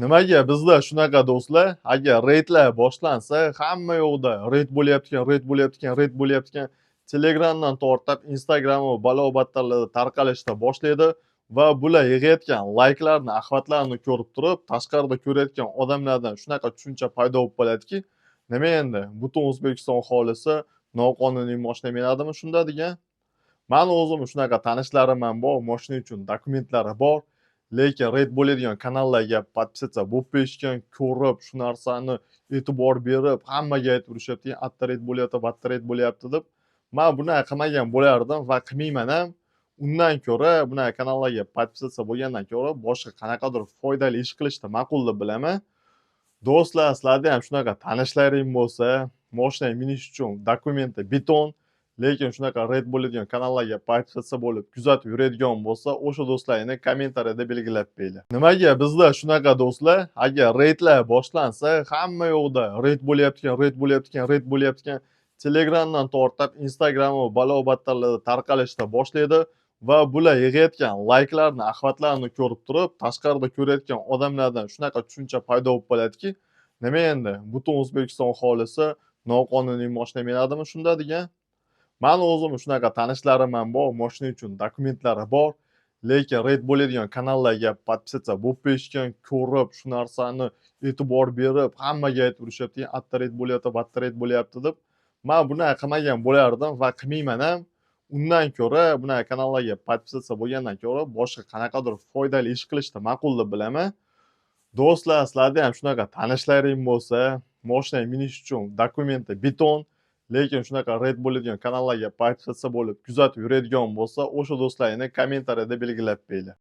Nimaga bizda shunaqa do'stlar, agar reydlar boshlansa, hamma yoqda reyd bo'layotgan, Telegramdan tortib, Instagram va balo-battarlar tarqalishda boshlaydi va bular yig'ayotgan layklarni, axlatlarni ko'rib turib, tashqarida ko'rayotgan odamlardan shunaqa tushuncha paydo bo'lib qoladiki, nima endi, butun O'zbekiston aholisi noqonuniy moshina minadimi shunda degan? Mani o'zim shunaqa tanishlarim ham bor, moshina uchun dokumentlari bor. Lekin reyd bo'ladigan kanallarga podpisatsiya bo'lib berishgan, ko'rib, shu narsani e'tibor berib, hammaga aytib yurishyapti, "Atta reyd bo'lyapti, batta reyd bo'lyapti" deb. Men bunaqa qilmagan bo'lardim va qilmayman ham. Undan ko'ra, bunaqa kanallarga podpisatsiya bo'lgandan ko'ra, boshqa qanaqadir foydali ish qilishni ma'qul deb bilaman. Do'stlar, sizlarda ham shunaqa tanishlaring bo'lsa, moshina minish uchun dokumenti beton, lekin shunaqa reyd bo'ladigan kanallarga podpisatsiya bo'lib kuzatib yuradigan bo'lsa, o'sha do'stlaringni kommentariyada belgilab beringlar. Nimaga bizda shunaqa do'stlar, agar reydlar boshlansa, hamma yoqda reyd bo'layotgan, Telegramdan tortib, Instagram va balo-battarlarda tarqalishda boshlaydi va bular yig'ayotgan layklarni, axlatlarni ko'rib turib, tashqarida ko'rayotgan odamlardan shunaqa tushuncha paydo bo'lib qoladiki, nima endi, butun O'zbekiston aholisi noqonuniy moshina minadimi shunda degan? Mani o'zim shunaqa tanishlarim ham bor, moshina uchun dokumentlari bor. Lekin reyd bo'ladigan kanallarga podpisatsiya bo'lib berishgan, ko'rib, shu narsani e'tibor berib, hammaga aytib yurishyapti, "Atta reyd bo'lyapti, batta reyd bo'lyapti" deb. Men bunaqa qilmagan bo'lardim va qilmayman ham. Undan ko'ra, bunaqa kanallarga podpisatsiya bo'lgandan ko'ra, boshqa qanaqadir foydali ish qilishni ma'qul deb bilaman. Do'stlar, sizlarda ham shunaqa tanishlaring bo'lsa, moshina minish uchun dokumenti beton, lekin shunaqa reyd bo'ladigan kanallarga podpisatsiya bo'lib kuzatib yuradigan bo'lsa, o'sha do'stlaringni kommentariyada belgilab beringlar.